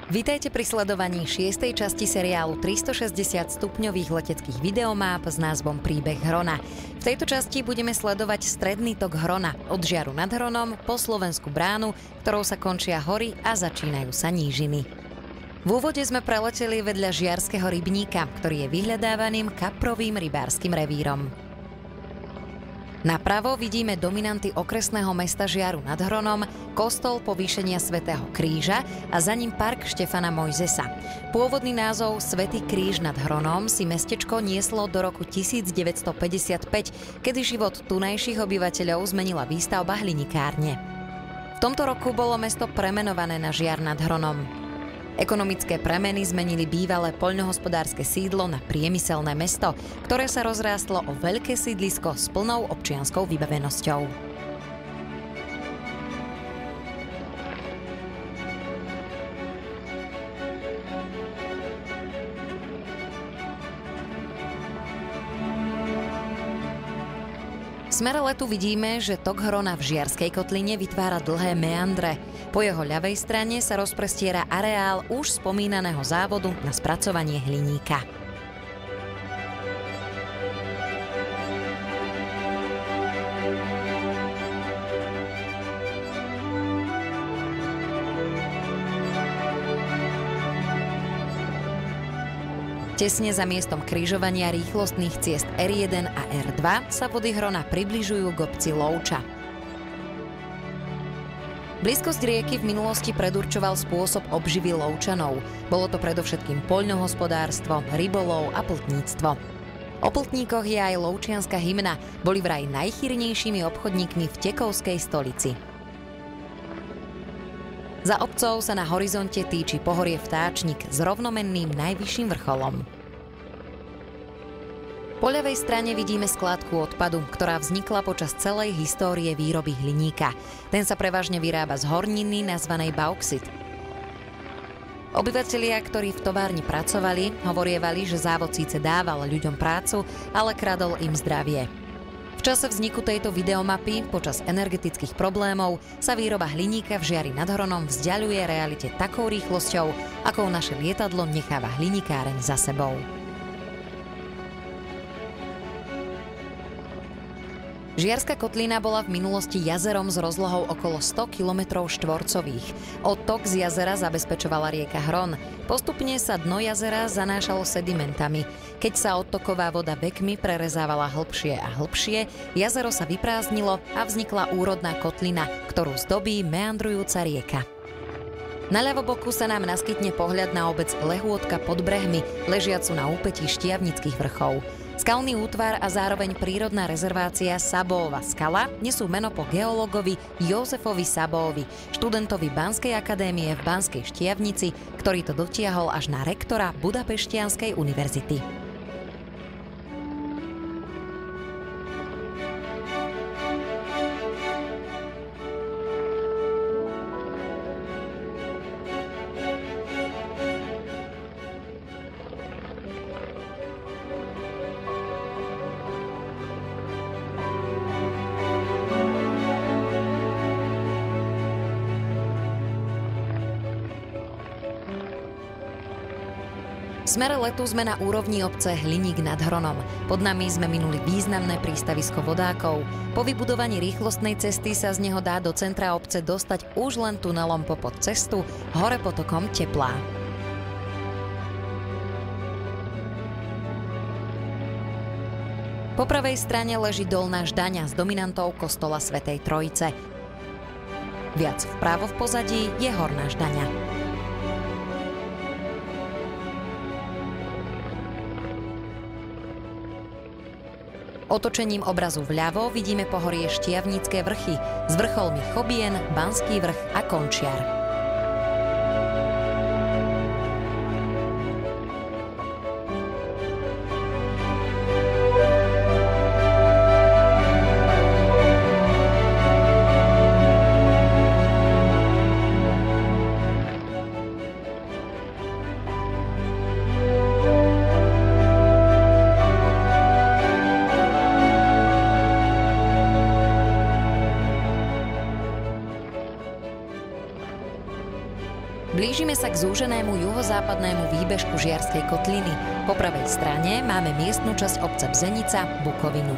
Vitajte pri sledovaní 6. časti seriálu 360 stupňových leteckých videomáp s názvom Príbeh Hrona. V tejto časti budeme sledovať stredný tok Hrona od Žiaru nad Hronom po Slovenskú bránu, ktorou sa končia hory a začínajú sa nížiny. V úvode sme preleteli vedľa Žiarského rybníka, ktorý je vyhľadávaným kaprovým rybárskym revírom. Napravo vidíme dominanty okresného mesta Žiaru nad Hronom, kostol povýšenia Svätého Kríža a za ním park Štefana Mojzesa. Pôvodný názov Svätý Kríž nad Hronom si mestečko nieslo do roku 1955, kedy život tunajších obyvateľov zmenila výstavba hlinikárne. V tomto roku bolo mesto premenované na Žiar nad Hronom. Ekonomické premeny zmenili bývalé poľnohospodárske sídlo na priemyselné mesto, ktoré sa rozrástlo o veľké sídlisko s plnou občianskou vybavenosťou. V smere letu vidíme, že tok Hrona v Žiarskej kotline vytvára dlhé meandre. Po jeho ľavej strane sa rozprestiera areál už spomínaného závodu na spracovanie hliníka. Tesne za miestom križovania rýchlostných ciest R1 a R2 sa vody Hrona približujú k obci Lovča. Blízkosť rieky v minulosti predurčoval spôsob obživy Lovčanov. Bolo to predovšetkým poľnohospodárstvo, rybolov a pltníctvo. O pltníkoch je aj lovčianska hymna, boli vraj najchýrnejšími obchodníkmi v tekovskej stolici. Za obcov sa na horizonte týči pohorie Vtáčnik s rovnomenným najvyšším vrcholom. Po ľavej strane vidíme skládku odpadu, ktorá vznikla počas celej histórie výroby hliníka. Ten sa prevažne vyrába z horniny nazvanej bauxit. Obyvatelia, ktorí v továrni pracovali, hovorievali, že závod síce dával ľuďom prácu, ale kradol im zdravie. V čase vzniku tejto videomapy, počas energetických problémov, sa výroba hliníka v Žiari nad Hronom vzdiaľuje realite takou rýchlosťou, akou naše lietadlo necháva hliníkáreň za sebou. Žiarska kotlina bola v minulosti jazerom s rozlohou okolo 100 km štvorcových. Odtok z jazera zabezpečovala rieka Hron. Postupne sa dno jazera zanášalo sedimentami. Keď sa odtoková voda vekmi prerezávala hlbšie a hlbšie, jazero sa vyprázdnilo a vznikla úrodná kotlina, ktorú zdobí meandrujúca rieka. Na ľavoboku sa nám naskytne pohľad na obec Lehôtka pod brehmi, ležiacu na úpetí Štiavnických vrchov. Skalný útvar a zároveň prírodná rezervácia Sabóva skala nesú meno po geológovi Jozefovi Sabóvi, študentovi Banskej akadémie v Banskej Štiavnici, ktorý to dotiahol až na rektora Budapešťanskej univerzity. V smere letu sme na úrovni obce Hliník nad Hronom. Pod nami sme minuli významné prístavisko vodákov. Po vybudovaní rýchlostnej cesty sa z neho dá do centra obce dostať už len tunelom popod cestu, hore potokom Teplá. Po pravej strane leží Dolná Ždaňa s dominantou kostola Svätej Trojice. Viac vpravo v pozadí je Horná Ždaňa. Otočením obrazu vľavo vidíme pohorie Štiavnické vrchy s vrcholmi Chobien, Banský vrch a Končiar. Blížime sa k zúženému juhozápadnému výbežku Žiarskej kotliny. Po pravej strane máme miestnu časť obce Bzenica, Bukovinu.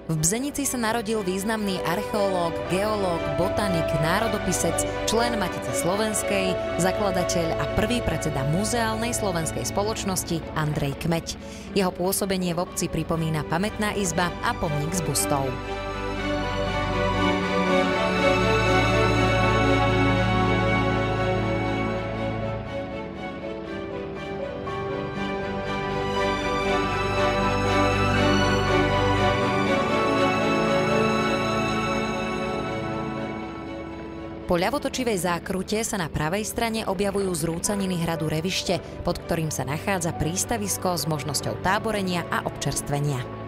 V Bzenici sa narodil významný archeológ, geológ, botanik, národopisec, člen Matice slovenskej, zakladateľ a prvý predseda Muzeálnej slovenskej spoločnosti Andrej Kmeď. Jeho pôsobenie v obci pripomína pamätná izba a pomník s bustou. Po ľavotočivej zákrute sa na pravej strane objavujú zrúcaniny hradu Revište, pod ktorým sa nachádza prístavisko s možnosťou táborenia a občerstvenia.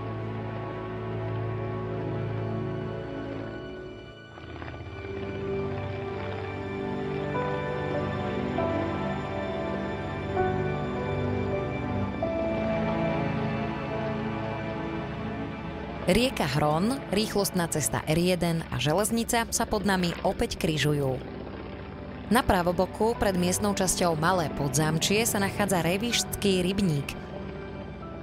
Rieka Hron, rýchlostná cesta R1 a železnica sa pod nami opäť križujú. Na pravoboku pred miestnou časťou Malé Podzámčie sa nachádza Revištský rybník.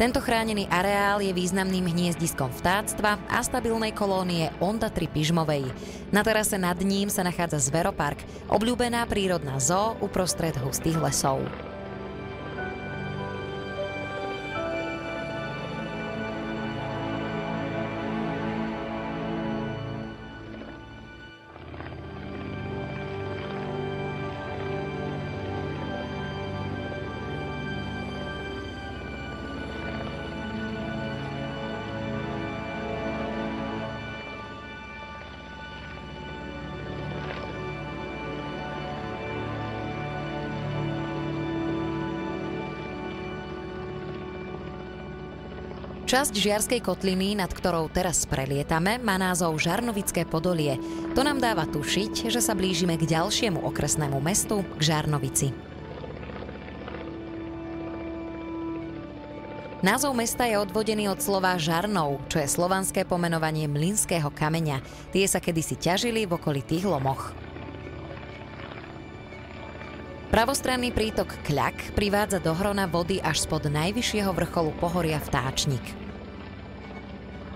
Tento chránený areál je významným hniezdiskom vtáctva a stabilnej kolónie Ondatry pyžmovej. Na terase nad ním sa nachádza zveropark, obľúbená prírodná zoo uprostred hustých lesov. Časť Žiarskej kotliny, nad ktorou teraz prelietame, má názov Žarnovické Podolie. To nám dáva tušiť, že sa blížime k ďalšiemu okresnému mestu, k Žarnovici. Názov mesta je odvodený od slova Žarnov, čo je slovanské pomenovanie mlynského kameňa. Tie sa kedysi ťažili v okolitých lomoch. Pravostranný prítok Kľak privádza do Hrona vody až spod najvyššieho vrcholu pohoria Vtáčnik.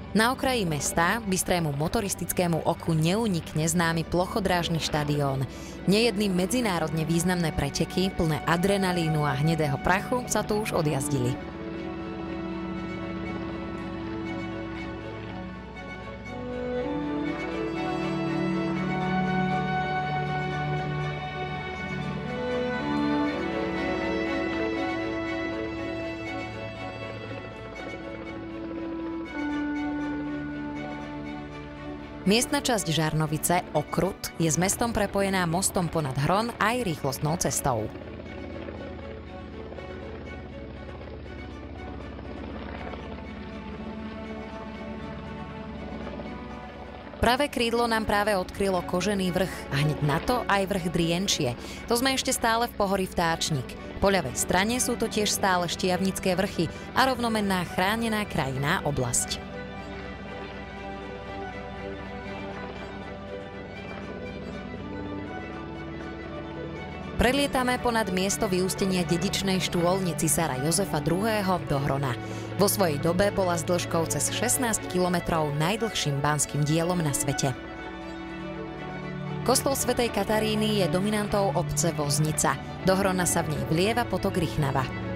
Na okraji mesta bystrému motoristickému oku neunikne známy plochodrážny štadión. Nejedným medzinárodne významné preteky, plné adrenalínu a hnedého prachu, sa tu už odjazdili. Miestna časť Žarnovice, Okrut, je s mestom prepojená mostom ponad Hron aj rýchlostnou cestou. Pravé krídlo nám práve odkrylo Kožený vrch a hneď na to aj vrch Drienčie. To sme ešte stále v pohorí Vtáčnik. Po ľavej strane sú to tiež stále Štiavnické vrchy a rovnomenná chránená krajinná oblasť. Prelietame ponad miesto vyústenia dedičnej štôlne cisára Jozefa II. Do Hrona. Vo svojej dobe bola s dĺžkou cez 16 kilometrov najdlhším banským dielom na svete. Kostol svätej Kataríny je dominantou obce Voznica. Do Hrona sa v nej vlieva potok Rychnava.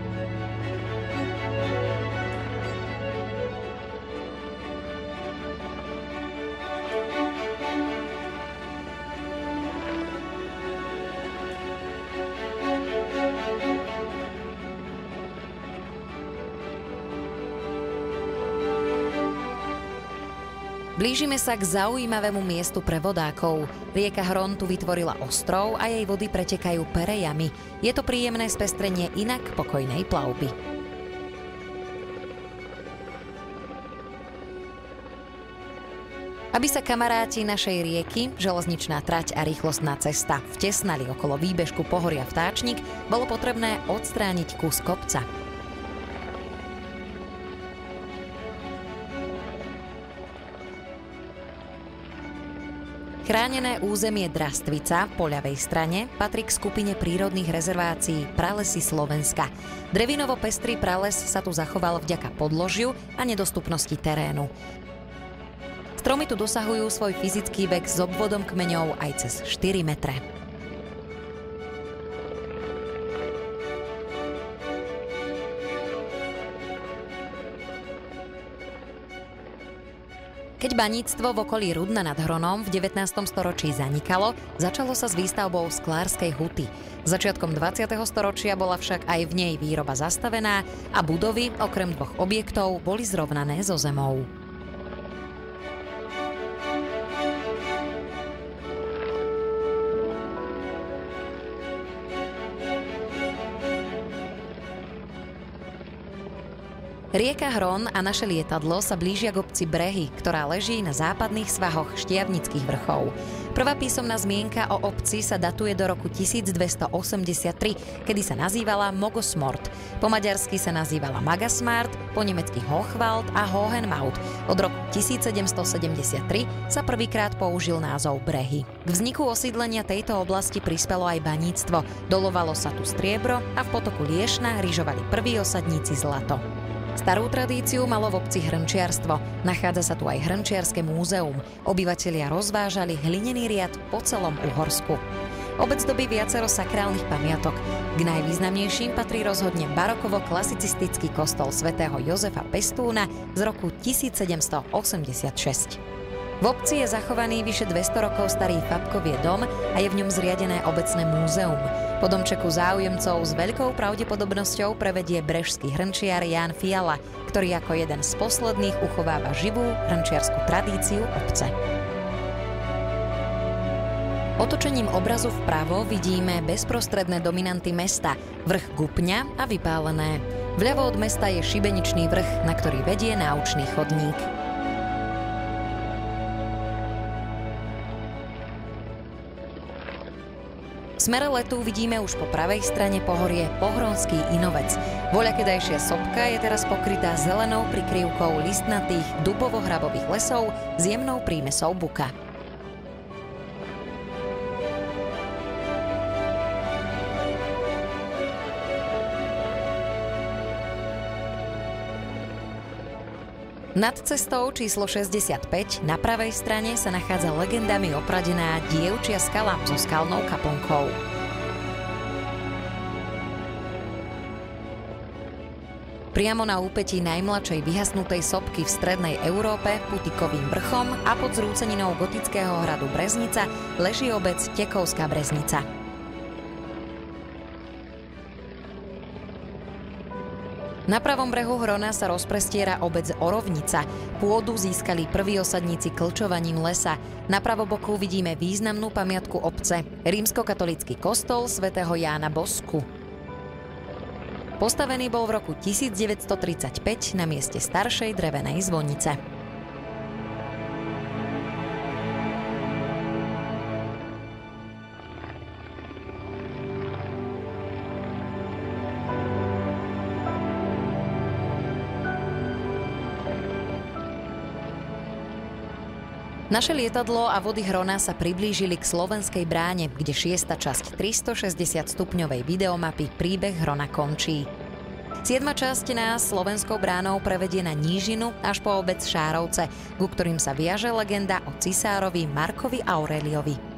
Blížime sa k zaujímavému miestu pre vodákov. Rieka Hron tu vytvorila ostrov a jej vody pretekajú perejami. Je to príjemné spestrenie inak pokojnej plavby. Aby sa kamaráti našej rieky, železničná trať a rýchlostná cesta vtesnali okolo výbežku pohoria Vtáčnik, bolo potrebné odstrániť kus kopca. Chránené územie Drastvica po ľavej strane patrí k skupine prírodných rezervácií Pralesy Slovenska. Drevinovo pestrý prales sa tu zachoval vďaka podložiu a nedostupnosti terénu. Stromy tu dosahujú svoj fyzický vek s obvodom kmeňov aj cez 4 metre. Keď baníctvo v okolí Rudna nad Hronom v 19. storočí zanikalo, začalo sa s výstavbou sklárskej huty. Začiatkom 20. storočia bola však aj v nej výroba zastavená a budovy, okrem 2 objektov, boli zrovnané so zemou. Rieka Hron a naše lietadlo sa blížia k obci Brehy, ktorá leží na západných svahoch Štiavnických vrchov. Prvá písomná zmienka o obci sa datuje do roku 1283, kedy sa nazývala Mogosmort. Po maďarsky sa nazývala Magasmart, po nemecky Hochwald a Hohenmaut. Od roku 1773 sa prvýkrát použil názov Brehy. K vzniku osídlenia tejto oblasti prispelo aj baníctvo. Dolovalo sa tu striebro a v potoku Liešna ryžovali prví osadníci zlato. Starú tradíciu malo v obci hrnčiarstvo. Nachádza sa tu aj hrnčiarske múzeum. Obyvatelia rozvážali hlinený riad po celom Uhorsku. Obec dobí viacero sakrálnych pamiatok. K najvýznamnejším patrí rozhodne barokovo-klasicistický kostol svätého Jozefa Pestúna z roku 1786. V obci je zachovaný vyše 200 rokov starý Fabkovie dom a je v ňom zriadené obecné múzeum. Po domčeku záujemcov s veľkou pravdepodobnosťou prevedie brežský hrnčiar Ján Fiala, ktorý ako jeden z posledných uchováva živú hrnčiarsku tradíciu obce. Otočením obrazu vpravo vidíme bezprostredné dominanty mesta, vrch Gupňa a Vypálené. Vľavo od mesta je šibeničný vrch, na ktorý vedie náučný chodník. V smere letu vidíme už po pravej strane pohorie Pohronský Inovec. Voľakedajšia sopka je teraz pokrytá zelenou prikryvkou listnatých dubovo-hrabových lesov s jemnou prímesou buka. Nad cestou číslo 65 na pravej strane sa nachádza legendami opradená dievčia skala so skalnou kaplnkou. Priamo na úpetí najmladšej vyhasnutej sopky v strednej Európe, Putikovým vrchom a pod zrúceninou gotického hradu Breznica leží obec Tekovská Breznica. Na pravom brehu Hrona sa rozprestiera obec Orovnica. Pôdu získali prví osadníci klčovaním lesa. Na pravoboku vidíme významnú pamiatku obce, rímskokatolícky kostol svätého Jána Bosku. Postavený bol v roku 1935 na mieste staršej drevenej zvonice. Naše lietadlo a vody Hrona sa priblížili k Slovenskej bráne, kde 6. časť 360-stupňovej videomapy Príbeh Hrona končí. 7. časť nás Slovenskou bránou prevedie na nížinu až po obec Šárovce, ku ktorým sa viaže legenda o cisárovi Markovi Aureliovi.